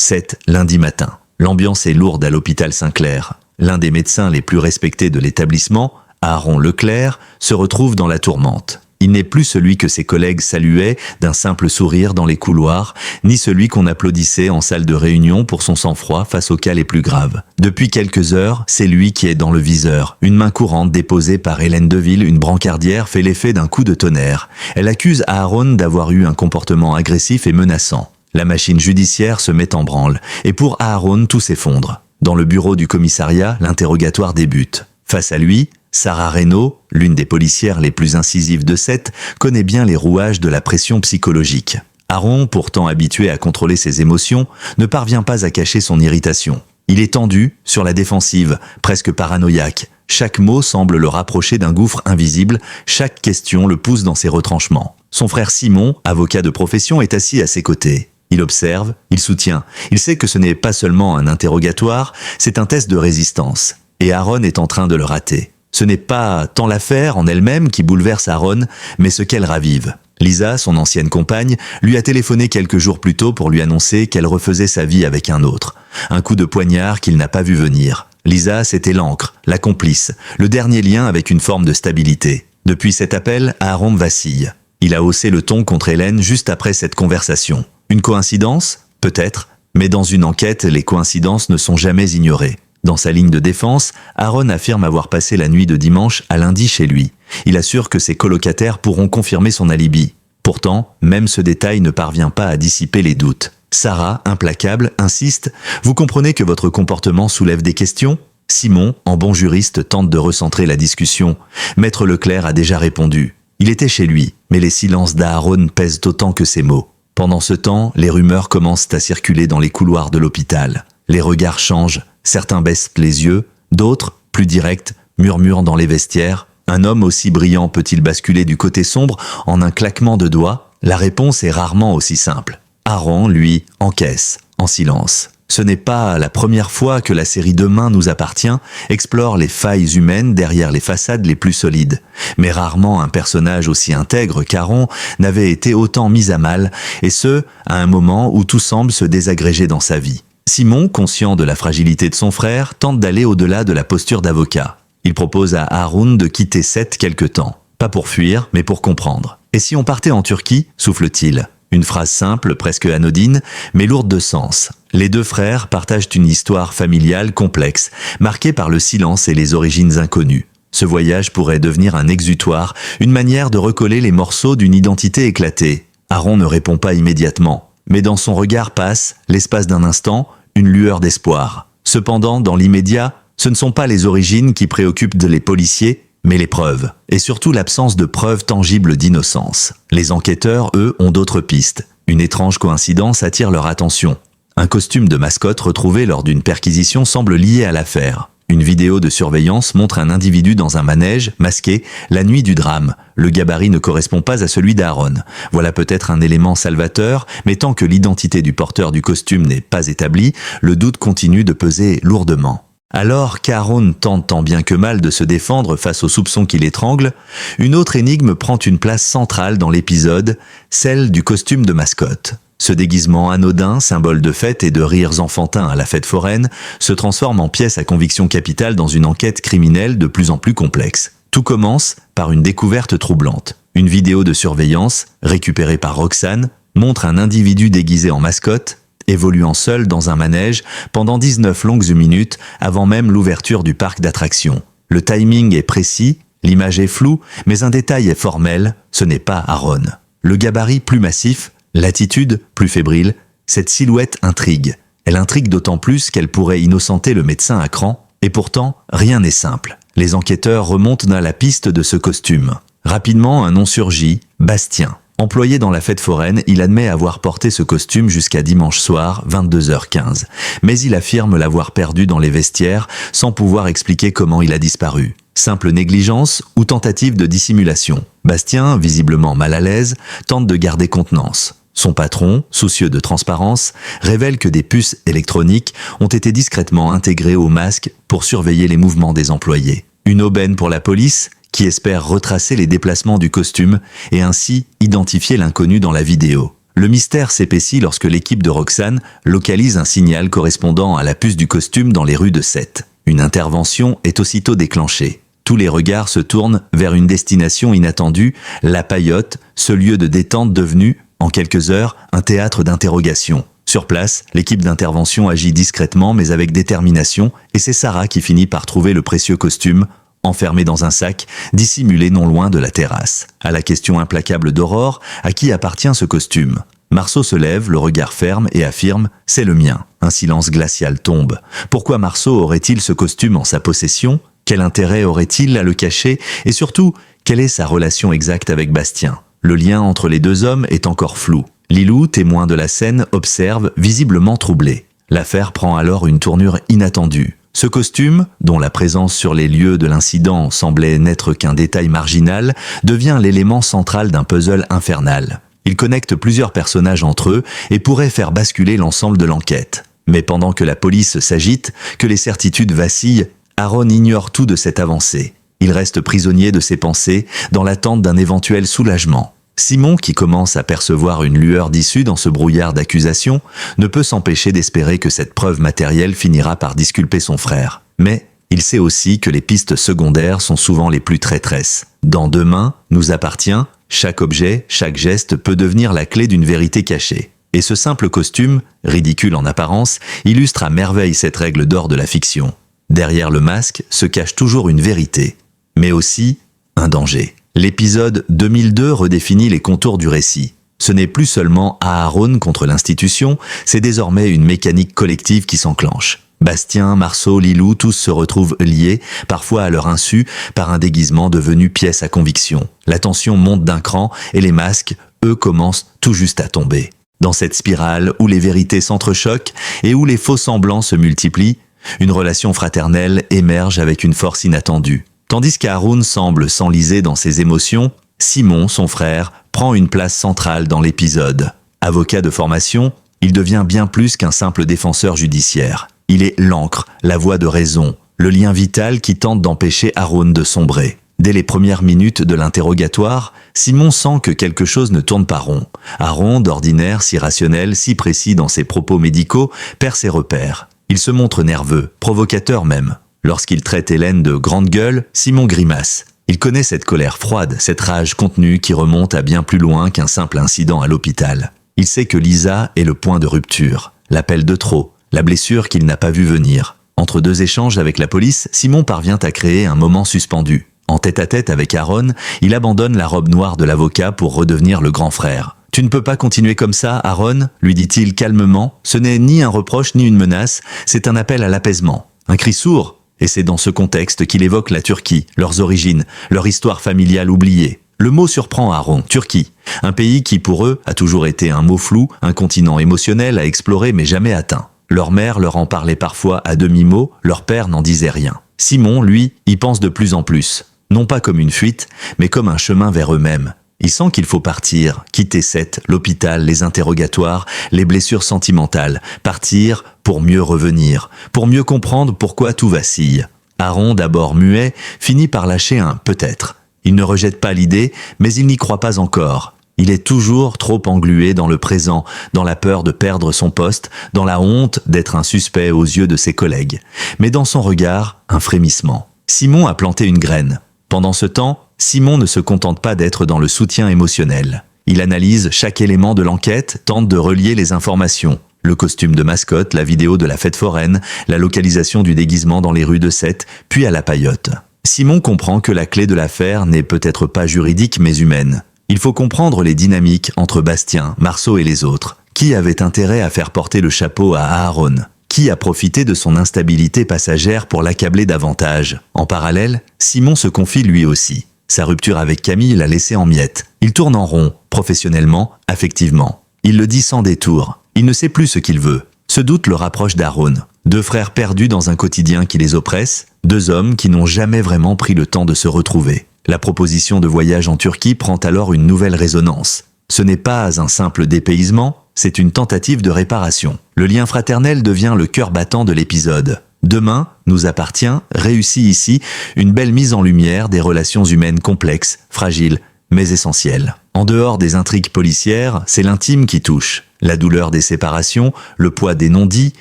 7. Lundi matin. L'ambiance est lourde à l'hôpital Saint-Clair. L'un des médecins les plus respectés de l'établissement, Aaron Leclerc, se retrouve dans la tourmente. Il n'est plus celui que ses collègues saluaient d'un simple sourire dans les couloirs, ni celui qu'on applaudissait en salle de réunion pour son sang-froid face aux cas les plus graves. Depuis quelques heures, c'est lui qui est dans le viseur. Une main courante déposée par Hélène Deville, une brancardière, fait l'effet d'un coup de tonnerre. Elle accuse Aaron d'avoir eu un comportement agressif et menaçant. La machine judiciaire se met en branle, et pour Aaron, tout s'effondre. Dans le bureau du commissariat, l'interrogatoire débute. Face à lui, Sarah Reynaud, l'une des policières les plus incisives de Sète, connaît bien les rouages de la pression psychologique. Aaron, pourtant habitué à contrôler ses émotions, ne parvient pas à cacher son irritation. Il est tendu, sur la défensive, presque paranoïaque. Chaque mot semble le rapprocher d'un gouffre invisible, chaque question le pousse dans ses retranchements. Son frère Simon, avocat de profession, est assis à ses côtés. Il observe, il soutient. Il sait que ce n'est pas seulement un interrogatoire, c'est un test de résistance. Et Aaron est en train de le rater. Ce n'est pas tant l'affaire en elle-même qui bouleverse Aaron, mais ce qu'elle ravive. Lisa, son ancienne compagne, lui a téléphoné quelques jours plus tôt pour lui annoncer qu'elle refaisait sa vie avec un autre. Un coup de poignard qu'il n'a pas vu venir. Lisa, c'était l'encre, la complice, le dernier lien avec une forme de stabilité. Depuis cet appel, Aaron vacille. Il a haussé le ton contre Hélène juste après cette conversation. Une coïncidence ? Peut-être, mais dans une enquête, les coïncidences ne sont jamais ignorées. Dans sa ligne de défense, Aaron affirme avoir passé la nuit de dimanche à lundi chez lui. Il assure que ses colocataires pourront confirmer son alibi. Pourtant, même ce détail ne parvient pas à dissiper les doutes. Sarah, implacable, insiste « Vous comprenez que votre comportement soulève des questions ?» Simon, en bon juriste, tente de recentrer la discussion. Maître Leclerc a déjà répondu. Il était chez lui, mais les silences d'Aaron pèsent autant que ses mots. Pendant ce temps, les rumeurs commencent à circuler dans les couloirs de l'hôpital. Les regards changent, certains baissent les yeux, d'autres, plus directs, murmurent dans les vestiaires. Un homme aussi brillant peut-il basculer du côté sombre en un claquement de doigts? La réponse est rarement aussi simple. Aaron, lui, encaisse, en silence. Ce n'est pas la première fois que la série Demain nous appartient explore les failles humaines derrière les façades les plus solides. Mais rarement un personnage aussi intègre qu'Aaron n'avait été autant mis à mal, et ce, à un moment où tout semble se désagréger dans sa vie. Simon, conscient de la fragilité de son frère, tente d'aller au-delà de la posture d'avocat. Il propose à Aaron de quitter Sète quelque temps. Pas pour fuir, mais pour comprendre. Et si on partait en Turquie, souffle-t-il. Une phrase simple, presque anodine, mais lourde de sens. Les deux frères partagent une histoire familiale complexe, marquée par le silence et les origines inconnues. Ce voyage pourrait devenir un exutoire, une manière de recoller les morceaux d'une identité éclatée. Aaron ne répond pas immédiatement, mais dans son regard passe, l'espace d'un instant, une lueur d'espoir. Cependant, dans l'immédiat, ce ne sont pas les origines qui préoccupent les policiers, mais les preuves, et surtout l'absence de preuves tangibles d'innocence. Les enquêteurs, eux, ont d'autres pistes. Une étrange coïncidence attire leur attention. Un costume de mascotte retrouvé lors d'une perquisition semble lié à l'affaire. Une vidéo de surveillance montre un individu dans un manège, masqué, la nuit du drame. Le gabarit ne correspond pas à celui d'Aaron. Voilà peut-être un élément salvateur, mais tant que l'identité du porteur du costume n'est pas établie, le doute continue de peser lourdement. Alors qu'Aaron tente tant bien que mal de se défendre face aux soupçons qui l'étranglent, une autre énigme prend une place centrale dans l'épisode, celle du costume de mascotte. Ce déguisement anodin, symbole de fête et de rires enfantins à la fête foraine, se transforme en pièce à conviction capitale dans une enquête criminelle de plus en plus complexe. Tout commence par une découverte troublante. Une vidéo de surveillance, récupérée par Roxane, montre un individu déguisé en mascotte, évoluant seul dans un manège pendant 19 longues minutes avant même l'ouverture du parc d'attractions. Le timing est précis, l'image est floue, mais un détail est formel, ce n'est pas Aaron. Le gabarit plus massif, l'attitude plus fébrile, cette silhouette intrigue. Elle intrigue d'autant plus qu'elle pourrait innocenter le médecin à cran, et pourtant, rien n'est simple. Les enquêteurs remontent à la piste de ce costume. Rapidement, un nom surgit, Bastien. Employé dans la fête foraine, il admet avoir porté ce costume jusqu'à dimanche soir, 22h15. Mais il affirme l'avoir perdu dans les vestiaires, sans pouvoir expliquer comment il a disparu. Simple négligence ou tentative de dissimulation. Bastien, visiblement mal à l'aise, tente de garder contenance. Son patron, soucieux de transparence, révèle que des puces électroniques ont été discrètement intégrées au masque pour surveiller les mouvements des employés. Une aubaine pour la police, qui espère retracer les déplacements du costume et ainsi identifier l'inconnu dans la vidéo. Le mystère s'épaissit lorsque l'équipe de Roxane localise un signal correspondant à la puce du costume dans les rues de Sète. Une intervention est aussitôt déclenchée. Tous les regards se tournent vers une destination inattendue, la Paillote, ce lieu de détente devenu, en quelques heures, un théâtre d'interrogation. Sur place, l'équipe d'intervention agit discrètement mais avec détermination et c'est Sarah qui finit par trouver le précieux costume, enfermé dans un sac, dissimulé non loin de la terrasse. À la question implacable d'Aurore, à qui appartient ce costume ? Marceau se lève, le regard ferme et affirme « c'est le mien ». Un silence glacial tombe. Pourquoi Marceau aurait-il ce costume en sa possession ? Quel intérêt aurait-il à le cacher ? Et surtout, quelle est sa relation exacte avec Bastien ? Le lien entre les deux hommes est encore flou. Lilou, témoin de la scène, observe, visiblement troublé. L'affaire prend alors une tournure inattendue. Ce costume, dont la présence sur les lieux de l'incident semblait n'être qu'un détail marginal, devient l'élément central d'un puzzle infernal. Il connecte plusieurs personnages entre eux et pourrait faire basculer l'ensemble de l'enquête. Mais pendant que la police s'agite, que les certitudes vacillent, Aaron ignore tout de cette avancée. Il reste prisonnier de ses pensées, dans l'attente d'un éventuel soulagement. Simon, qui commence à percevoir une lueur d'issue dans ce brouillard d'accusations, ne peut s'empêcher d'espérer que cette preuve matérielle finira par disculper son frère. Mais il sait aussi que les pistes secondaires sont souvent les plus traîtresses. Dans Demain nous appartient, chaque objet, chaque geste peut devenir la clé d'une vérité cachée. Et ce simple costume, ridicule en apparence, illustre à merveille cette règle d'or de la fiction. Derrière le masque se cache toujours une vérité, mais aussi un danger. L'épisode 2002 redéfinit les contours du récit. Ce n'est plus seulement Aaron contre l'institution, c'est désormais une mécanique collective qui s'enclenche. Bastien, Marceau, Lilou, tous se retrouvent liés, parfois à leur insu, par un déguisement devenu pièce à conviction. La tension monte d'un cran et les masques, eux, commencent tout juste à tomber. Dans cette spirale où les vérités s'entrechoquent et où les faux semblants se multiplient, une relation fraternelle émerge avec une force inattendue. Tandis qu'Haroun semble s'enliser dans ses émotions, Simon, son frère, prend une place centrale dans l'épisode. Avocat de formation, il devient bien plus qu'un simple défenseur judiciaire. Il est l'encre, la voix de raison, le lien vital qui tente d'empêcher Haroun de sombrer. Dès les premières minutes de l'interrogatoire, Simon sent que quelque chose ne tourne pas rond. Haroun, d'ordinaire, si rationnel, si précis dans ses propos médicaux, perd ses repères. Il se montre nerveux, provocateur même. Lorsqu'il traite Hélène de grande gueule, Simon grimace. Il connaît cette colère froide, cette rage contenue qui remonte à bien plus loin qu'un simple incident à l'hôpital. Il sait que Lisa est le point de rupture, l'appel de trop, la blessure qu'il n'a pas vue venir. Entre deux échanges avec la police, Simon parvient à créer un moment suspendu. En tête-à-tête avec Aaron, il abandonne la robe noire de l'avocat pour redevenir le grand frère. « Tu ne peux pas continuer comme ça, Aaron ?» lui dit-il calmement. Ce n'est ni un reproche ni une menace, c'est un appel à l'apaisement. Un cri sourd. Et c'est dans ce contexte qu'il évoque la Turquie, leurs origines, leur histoire familiale oubliée. Le mot surprend Aaron, Turquie, un pays qui pour eux a toujours été un mot flou, un continent émotionnel à explorer mais jamais atteint. Leur mère leur en parlait parfois à demi-mot, leur père n'en disait rien. Simon, lui, y pense de plus en plus, non pas comme une fuite, mais comme un chemin vers eux-mêmes. Il sent qu'il faut partir, quitter Sète, l'hôpital, les interrogatoires, les blessures sentimentales, partir pour mieux revenir, pour mieux comprendre pourquoi tout vacille. Aaron, d'abord muet, finit par lâcher un « peut-être ». Il ne rejette pas l'idée, mais il n'y croit pas encore. Il est toujours trop englué dans le présent, dans la peur de perdre son poste, dans la honte d'être un suspect aux yeux de ses collègues. Mais dans son regard, un frémissement. Simon a planté une graine. Pendant ce temps, Simon ne se contente pas d'être dans le soutien émotionnel. Il analyse chaque élément de l'enquête, tente de relier les informations. Le costume de mascotte, la vidéo de la fête foraine, la localisation du déguisement dans les rues de Sète, puis à la Paillote. Simon comprend que la clé de l'affaire n'est peut-être pas juridique mais humaine. Il faut comprendre les dynamiques entre Bastien, Marceau et les autres. Qui avait intérêt à faire porter le chapeau à Aaron ? Qui a profité de son instabilité passagère pour l'accabler davantage ? En parallèle, Simon se confie lui aussi. Sa rupture avec Camille l'a laissé en miettes. Il tourne en rond, professionnellement, affectivement. Il le dit sans détour. Il ne sait plus ce qu'il veut. Ce doute le rapproche d'Aaron. Deux frères perdus dans un quotidien qui les oppresse, deux hommes qui n'ont jamais vraiment pris le temps de se retrouver. La proposition de voyage en Turquie prend alors une nouvelle résonance. Ce n'est pas un simple dépaysement, c'est une tentative de réparation. Le lien fraternel devient le cœur battant de l'épisode. Demain nous appartient réussit ici une belle mise en lumière des relations humaines complexes, fragiles, mais essentielles. En dehors des intrigues policières, c'est l'intime qui touche. La douleur des séparations, le poids des non-dits,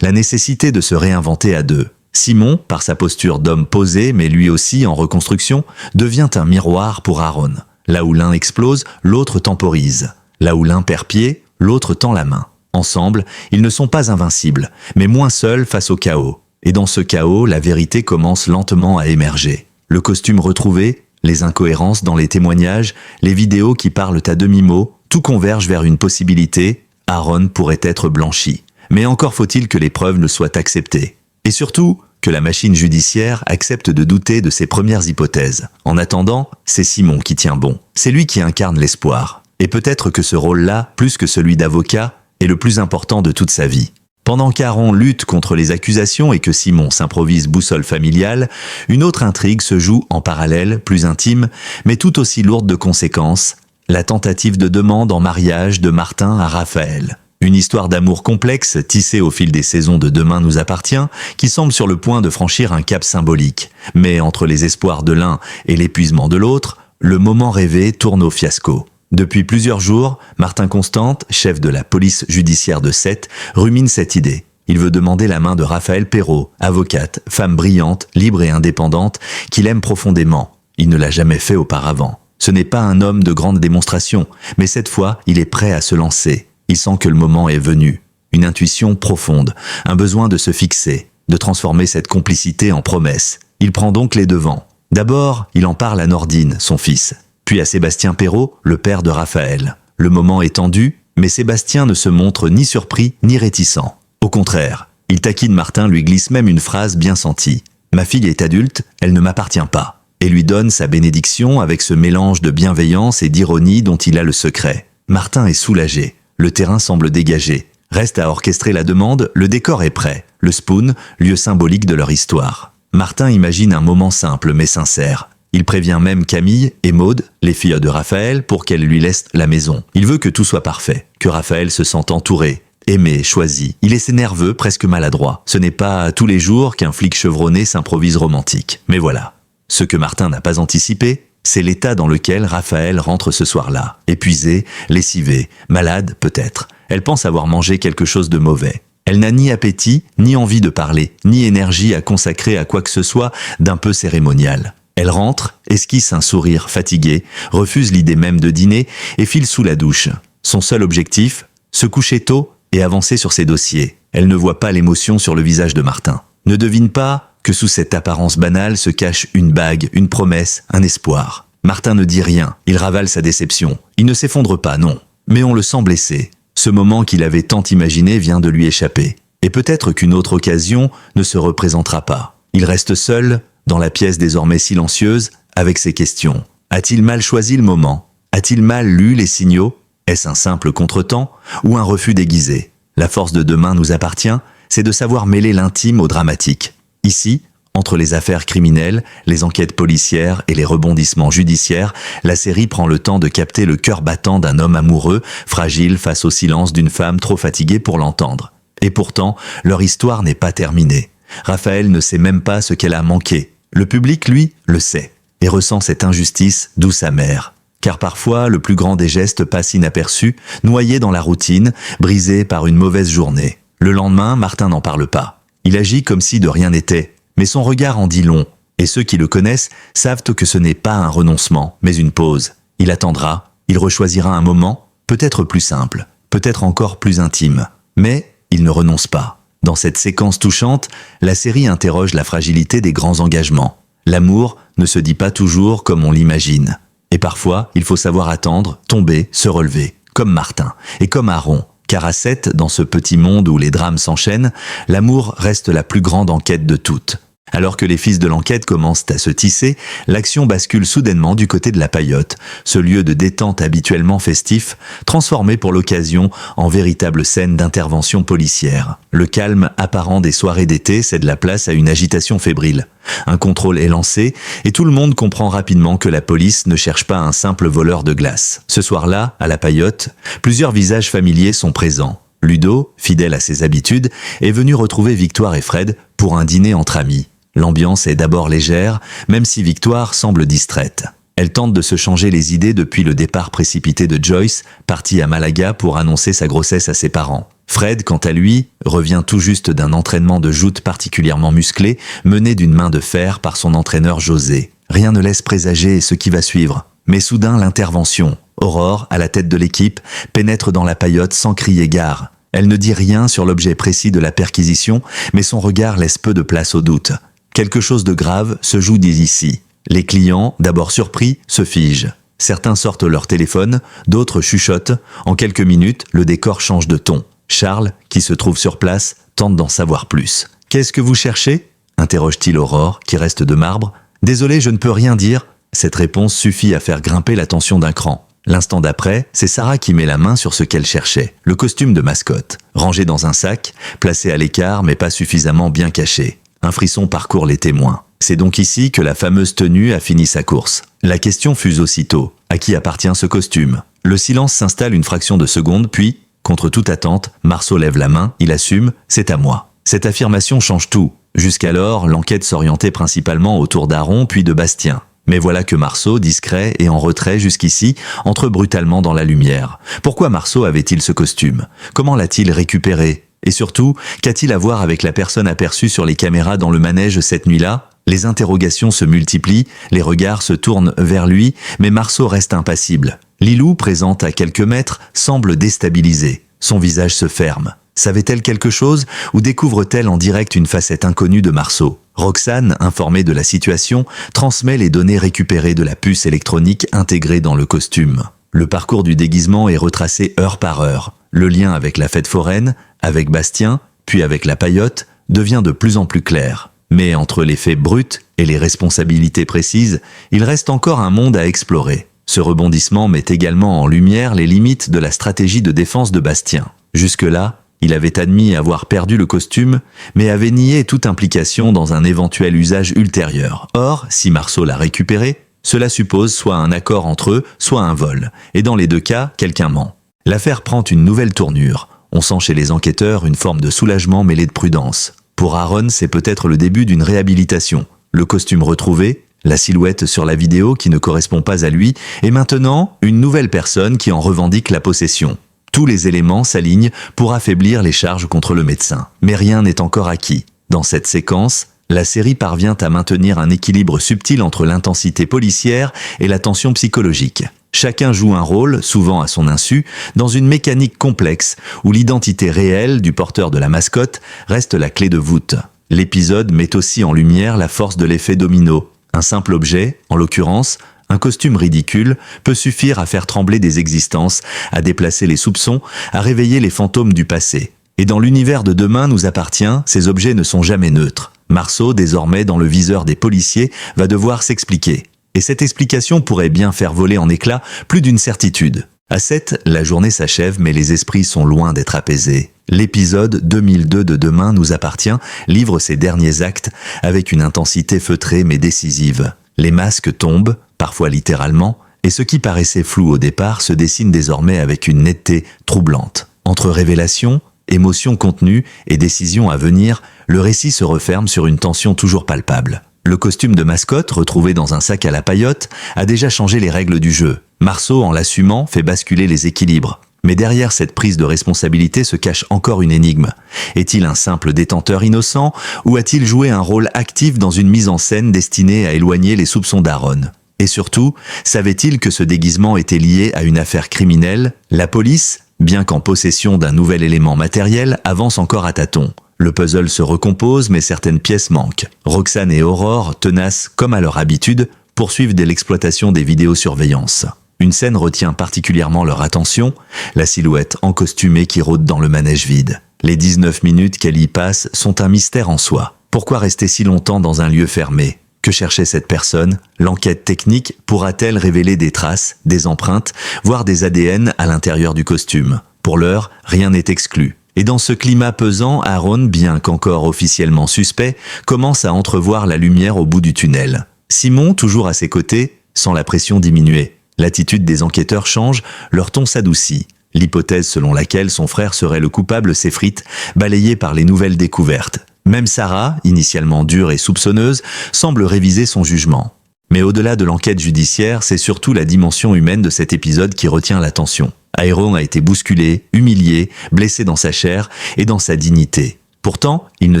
la nécessité de se réinventer à deux. Simon, par sa posture d'homme posé, mais lui aussi en reconstruction, devient un miroir pour Aaron. Là où l'un explose, l'autre temporise. Là où l'un perd pied, l'autre tend la main. Ensemble, ils ne sont pas invincibles, mais moins seuls face au chaos. Et dans ce chaos, la vérité commence lentement à émerger. Le costume retrouvé, les incohérences dans les témoignages, les vidéos qui parlent à demi-mot, tout converge vers une possibilité, Aaron pourrait être blanchi. Mais encore faut-il que les preuves ne soient acceptées. Et surtout, que la machine judiciaire accepte de douter de ses premières hypothèses. En attendant, c'est Simon qui tient bon. C'est lui qui incarne l'espoir. Et peut-être que ce rôle-là, plus que celui d'avocat, est le plus important de toute sa vie. Pendant qu'Aaron lutte contre les accusations et que Simon s'improvise boussole familiale, une autre intrigue se joue en parallèle, plus intime, mais tout aussi lourde de conséquences, la tentative de demande en mariage de Martin à Raphaël. Une histoire d'amour complexe, tissée au fil des saisons de Demain nous appartient, qui semble sur le point de franchir un cap symbolique. Mais entre les espoirs de l'un et l'épuisement de l'autre, le moment rêvé tourne au fiasco. Depuis plusieurs jours, Martin Constante, chef de la police judiciaire de Sète, rumine cette idée. Il veut demander la main de Raphaël Perrault, avocate, femme brillante, libre et indépendante, qu'il aime profondément. Il ne l'a jamais fait auparavant. Ce n'est pas un homme de grande démonstration, mais cette fois, il est prêt à se lancer. Il sent que le moment est venu. Une intuition profonde, un besoin de se fixer, de transformer cette complicité en promesse. Il prend donc les devants. D'abord, il en parle à Nordine, son fils, puis à Sébastien Perrault, le père de Raphaël. Le moment est tendu, mais Sébastien ne se montre ni surpris ni réticent. Au contraire, il taquine Martin, lui glisse même une phrase bien sentie. « Ma fille est adulte, elle ne m'appartient pas », et lui donne sa bénédiction avec ce mélange de bienveillance et d'ironie dont il a le secret. Martin est soulagé. Le terrain semble dégagé. Reste à orchestrer la demande, le décor est prêt. Le Spoon, lieu symbolique de leur histoire. Martin imagine un moment simple mais sincère. Il prévient même Camille et Maude, les filles de Raphaël, pour qu'elles lui laissent la maison. Il veut que tout soit parfait, que Raphaël se sente entouré, aimé, choisi. Il est nerveux, presque maladroit. Ce n'est pas tous les jours qu'un flic chevronné s'improvise romantique. Mais voilà. Ce que Martin n'a pas anticipé, c'est l'état dans lequel Raphaël rentre ce soir-là. Épuisé, lessivé, malade peut-être. Elle pense avoir mangé quelque chose de mauvais. Elle n'a ni appétit, ni envie de parler, ni énergie à consacrer à quoi que ce soit d'un peu cérémonial. Elle rentre, esquisse un sourire fatigué, refuse l'idée même de dîner et file sous la douche. Son seul objectif, se coucher tôt et avancer sur ses dossiers. Elle ne voit pas l'émotion sur le visage de Martin. Ne devine pas que sous cette apparence banale se cache une bague, une promesse, un espoir. Martin ne dit rien, il ravale sa déception. Il ne s'effondre pas, non. Mais on le sent blessé. Ce moment qu'il avait tant imaginé vient de lui échapper. Et peut-être qu'une autre occasion ne se représentera pas. Il reste seul, dans la pièce désormais silencieuse, avec ses questions. A-t-il mal choisi le moment? A-t-il mal lu les signaux? Est-ce un simple contretemps ou un refus déguisé? La force de Demain nous appartient, c'est de savoir mêler l'intime au dramatique. Ici, entre les affaires criminelles, les enquêtes policières et les rebondissements judiciaires, la série prend le temps de capter le cœur battant d'un homme amoureux, fragile face au silence d'une femme trop fatiguée pour l'entendre. Et pourtant, leur histoire n'est pas terminée. Raphaël ne sait même pas ce qu'elle a manqué. Le public, lui, le sait, et ressent cette injustice douce amère. Car parfois, le plus grand des gestes passe inaperçu, noyé dans la routine, brisé par une mauvaise journée. Le lendemain, Martin n'en parle pas. Il agit comme si de rien n'était, mais son regard en dit long, et ceux qui le connaissent savent que ce n'est pas un renoncement, mais une pause. Il attendra, il rechoisira un moment, peut-être plus simple, peut-être encore plus intime, mais il ne renonce pas. Dans cette séquence touchante, la série interroge la fragilité des grands engagements. L'amour ne se dit pas toujours comme on l'imagine. Et parfois, il faut savoir attendre, tomber, se relever, comme Martin et comme Aaron. Car à Sète, dans ce petit monde où les drames s'enchaînent, l'amour reste la plus grande enquête de toutes. Alors que les fils de l'enquête commencent à se tisser, l'action bascule soudainement du côté de la Paillote, ce lieu de détente habituellement festif, transformé pour l'occasion en véritable scène d'intervention policière. Le calme apparent des soirées d'été cède la place à une agitation fébrile. Un contrôle est lancé et tout le monde comprend rapidement que la police ne cherche pas un simple voleur de glace. Ce soir-là, à la Paillote, plusieurs visages familiers sont présents. Ludo, fidèle à ses habitudes, est venu retrouver Victoire et Fred pour un dîner entre amis. L'ambiance est d'abord légère, même si Victoire semble distraite. Elle tente de se changer les idées depuis le départ précipité de Joyce, partie à Malaga pour annoncer sa grossesse à ses parents. Fred, quant à lui, revient tout juste d'un entraînement de joute particulièrement musclé, mené d'une main de fer par son entraîneur José. Rien ne laisse présager ce qui va suivre. Mais soudain, l'intervention. Aurore, à la tête de l'équipe, pénètre dans la paillote sans crier gare. Elle ne dit rien sur l'objet précis de la perquisition, mais son regard laisse peu de place au doute. Quelque chose de grave se joue d'ici. Les clients, d'abord surpris, se figent. Certains sortent leur téléphone, d'autres chuchotent. En quelques minutes, le décor change de ton. Charles, qui se trouve sur place, tente d'en savoir plus. « Qu'est-ce que vous cherchez ?» interroge-t-il Aurore, qui reste de marbre. « Désolé, je ne peux rien dire. » Cette réponse suffit à faire grimper la tension d'un cran. L'instant d'après, c'est Sarah qui met la main sur ce qu'elle cherchait. Le costume de mascotte, rangé dans un sac, placé à l'écart mais pas suffisamment bien caché. Un frisson parcourt les témoins. C'est donc ici que la fameuse tenue a fini sa course. La question fuse aussitôt. À qui appartient ce costume ? Le silence s'installe une fraction de seconde, puis, contre toute attente, Marceau lève la main, il assume « c'est à moi ». Cette affirmation change tout. Jusqu'alors, l'enquête s'orientait principalement autour d'Aaron puis de Bastien. Mais voilà que Marceau, discret et en retrait jusqu'ici, entre brutalement dans la lumière. Pourquoi Marceau avait-il ce costume ? Comment l'a-t-il récupéré ? Et surtout, qu'a-t-il à voir avec la personne aperçue sur les caméras dans le manège cette nuit-là ? Les interrogations se multiplient, les regards se tournent vers lui, mais Marceau reste impassible. Lilou, présente à quelques mètres, semble déstabilisée. Son visage se ferme. Savait-elle quelque chose ou découvre-t-elle en direct une facette inconnue de Marceau ? Roxane, informée de la situation, transmet les données récupérées de la puce électronique intégrée dans le costume. Le parcours du déguisement est retracé heure par heure. Le lien avec la fête foraine, avec Bastien, puis avec la paillote, devient de plus en plus clair. Mais entre les faits bruts et les responsabilités précises, il reste encore un monde à explorer. Ce rebondissement met également en lumière les limites de la stratégie de défense de Bastien. Jusque-là, il avait admis avoir perdu le costume, mais avait nié toute implication dans un éventuel usage ultérieur. Or, si Marceau l'a récupéré, cela suppose soit un accord entre eux, soit un vol. Et dans les deux cas, quelqu'un ment. L'affaire prend une nouvelle tournure. On sent chez les enquêteurs une forme de soulagement mêlé de prudence. Pour Aaron, c'est peut-être le début d'une réhabilitation. Le costume retrouvé, la silhouette sur la vidéo qui ne correspond pas à lui, et maintenant, une nouvelle personne qui en revendique la possession. Tous les éléments s'alignent pour affaiblir les charges contre le médecin. Mais rien n'est encore acquis. Dans cette séquence, la série parvient à maintenir un équilibre subtil entre l'intensité policière et la tension psychologique. Chacun joue un rôle, souvent à son insu, dans une mécanique complexe où l'identité réelle du porteur de la mascotte reste la clé de voûte. L'épisode met aussi en lumière la force de l'effet domino. Un simple objet, en l'occurrence, un costume ridicule, peut suffire à faire trembler des existences, à déplacer les soupçons, à réveiller les fantômes du passé. Et dans l'univers de demain nous appartient, ces objets ne sont jamais neutres. Marceau, désormais dans le viseur des policiers, va devoir s'expliquer. Et cette explication pourrait bien faire voler en éclats plus d'une certitude. À 7, la journée s'achève mais les esprits sont loin d'être apaisés. L'épisode 2002 de Demain nous appartient livre ses derniers actes avec une intensité feutrée mais décisive. Les masques tombent, parfois littéralement, et ce qui paraissait flou au départ se dessine désormais avec une netteté troublante. Entre révélations, émotions contenues et décisions à venir, le récit se referme sur une tension toujours palpable. Le costume de mascotte, retrouvé dans un sac à la paillote, a déjà changé les règles du jeu. Marceau, en l'assumant, fait basculer les équilibres. Mais derrière cette prise de responsabilité se cache encore une énigme. Est-il un simple détenteur innocent ou a-t-il joué un rôle actif dans une mise en scène destinée à éloigner les soupçons d'Aaron ? Et surtout, savait-il que ce déguisement était lié à une affaire criminelle ? La police, bien qu'en possession d'un nouvel élément matériel, avance encore à tâtons. Le puzzle se recompose mais certaines pièces manquent. Roxane et Aurore, tenaces comme à leur habitude, poursuivent de l'exploitation des vidéosurveillances. Une scène retient particulièrement leur attention, la silhouette encostumée qui rôde dans le manège vide. Les 19 minutes qu'elle y passe sont un mystère en soi. Pourquoi rester si longtemps dans un lieu fermé ? Que cherchait cette personne ? L'enquête technique pourra-t-elle révéler des traces, des empreintes, voire des ADN à l'intérieur du costume ? Pour l'heure, rien n'est exclu. Et dans ce climat pesant, Aaron, bien qu'encore officiellement suspect, commence à entrevoir la lumière au bout du tunnel. Simon, toujours à ses côtés, sent la pression diminuer. L'attitude des enquêteurs change, leur ton s'adoucit. L'hypothèse selon laquelle son frère serait le coupable s'effrite, balayée par les nouvelles découvertes. Même Sarah, initialement dure et soupçonneuse, semble réviser son jugement. Mais au-delà de l'enquête judiciaire, c'est surtout la dimension humaine de cet épisode qui retient l'attention. Aaron a été bousculé, humilié, blessé dans sa chair et dans sa dignité. Pourtant, il ne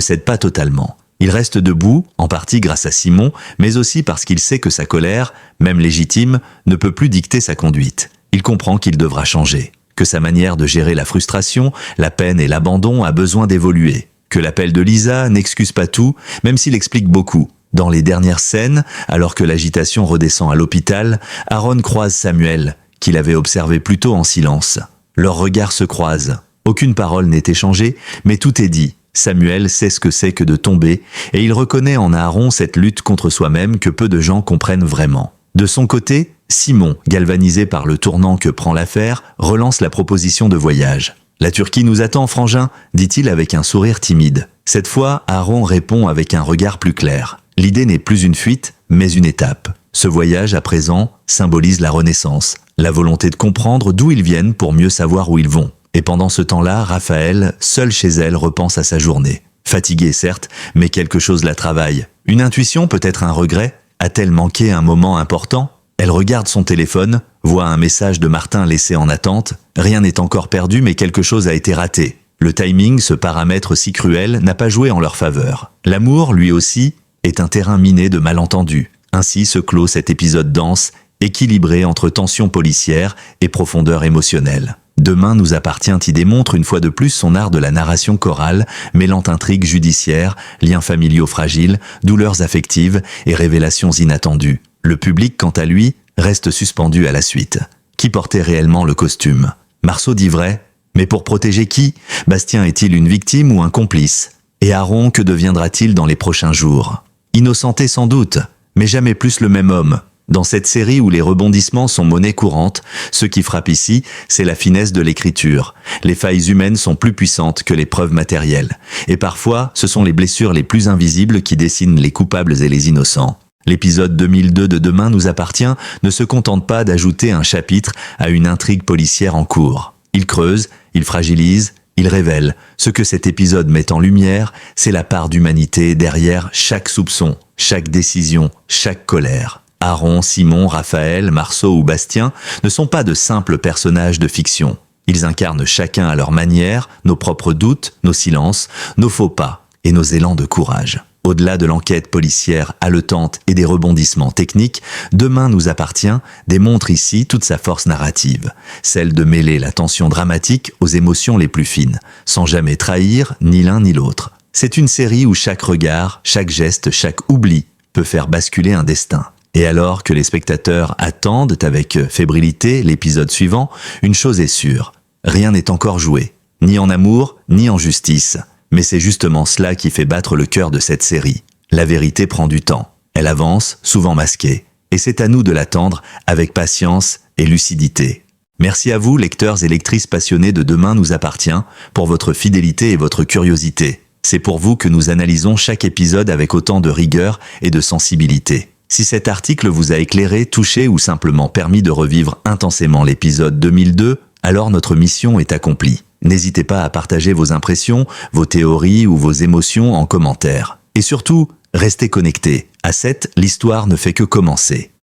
cède pas totalement. Il reste debout, en partie grâce à Simon, mais aussi parce qu'il sait que sa colère, même légitime, ne peut plus dicter sa conduite. Il comprend qu'il devra changer, que sa manière de gérer la frustration, la peine et l'abandon a besoin d'évoluer, que l'appel de Lisa n'excuse pas tout, même s'il explique beaucoup. Dans les dernières scènes, alors que l'agitation redescend à l'hôpital, Aaron croise Samuel, qu'il avait observé plutôt en silence. Leurs regards se croisent. Aucune parole n'est échangée, mais tout est dit. Samuel sait ce que c'est que de tomber, et il reconnaît en Aaron cette lutte contre soi-même que peu de gens comprennent vraiment. De son côté, Simon, galvanisé par le tournant que prend l'affaire, relance la proposition de voyage. « La Turquie nous attend, frangin », dit-il avec un sourire timide. Cette fois, Aaron répond avec un regard plus clair. L'idée n'est plus une fuite, mais une étape. Ce voyage, à présent, symbolise la renaissance, la volonté de comprendre d'où ils viennent pour mieux savoir où ils vont. Et pendant ce temps-là, Raphaël, seul chez elle, repense à sa journée. Fatiguée, certes, mais quelque chose la travaille. Une intuition, peut-être un regret? A-t-elle manqué un moment important? Elle regarde son téléphone, voit un message de Martin laissé en attente. Rien n'est encore perdu, mais quelque chose a été raté. Le timing, ce paramètre si cruel, n'a pas joué en leur faveur. L'amour, lui aussi, est un terrain miné de malentendus. Ainsi se clôt cet épisode dense, équilibré entre tension policière et profondeur émotionnelle. Demain nous appartient y démontre une fois de plus son art de la narration chorale, mêlant intrigues judiciaires, liens familiaux fragiles, douleurs affectives et révélations inattendues. Le public, quant à lui, reste suspendu à la suite. Qui portait réellement le costume? Marceau dit vrai, mais pour protéger qui? Bastien est-il une victime ou un complice? Et Aaron, que deviendra-t-il dans les prochains jours? Innocenté sans doute, mais jamais plus le même homme. Dans cette série où les rebondissements sont monnaie courante, ce qui frappe ici, c'est la finesse de l'écriture. Les failles humaines sont plus puissantes que les preuves matérielles. Et parfois, ce sont les blessures les plus invisibles qui dessinent les coupables et les innocents. L'épisode 2002 de Demain nous appartient ne se contente pas d'ajouter un chapitre à une intrigue policière en cours. Il creuse, il fragilise, il révèle. Ce que cet épisode met en lumière, c'est la part d'humanité derrière chaque soupçon, chaque décision, chaque colère. Aaron, Simon, Raphaël, Marceau ou Bastien ne sont pas de simples personnages de fiction. Ils incarnent chacun à leur manière nos propres doutes, nos silences, nos faux pas et nos élans de courage. Au-delà de l'enquête policière haletante et des rebondissements techniques, Demain nous appartient démontre ici toute sa force narrative, celle de mêler la tension dramatique aux émotions les plus fines, sans jamais trahir ni l'un ni l'autre. C'est une série où chaque regard, chaque geste, chaque oubli peut faire basculer un destin. Et alors que les spectateurs attendent avec fébrilité l'épisode suivant, une chose est sûre, rien n'est encore joué, ni en amour, ni en justice. Mais c'est justement cela qui fait battre le cœur de cette série. La vérité prend du temps. Elle avance, souvent masquée. Et c'est à nous de l'attendre avec patience et lucidité. Merci à vous, lecteurs et lectrices passionnés de Demain nous appartient, pour votre fidélité et votre curiosité. C'est pour vous que nous analysons chaque épisode avec autant de rigueur et de sensibilité. Si cet article vous a éclairé, touché ou simplement permis de revivre intensément l'épisode 2002, alors notre mission est accomplie. N'hésitez pas à partager vos impressions, vos théories ou vos émotions en commentaire. Et surtout, restez connectés. À 7, l'histoire ne fait que commencer.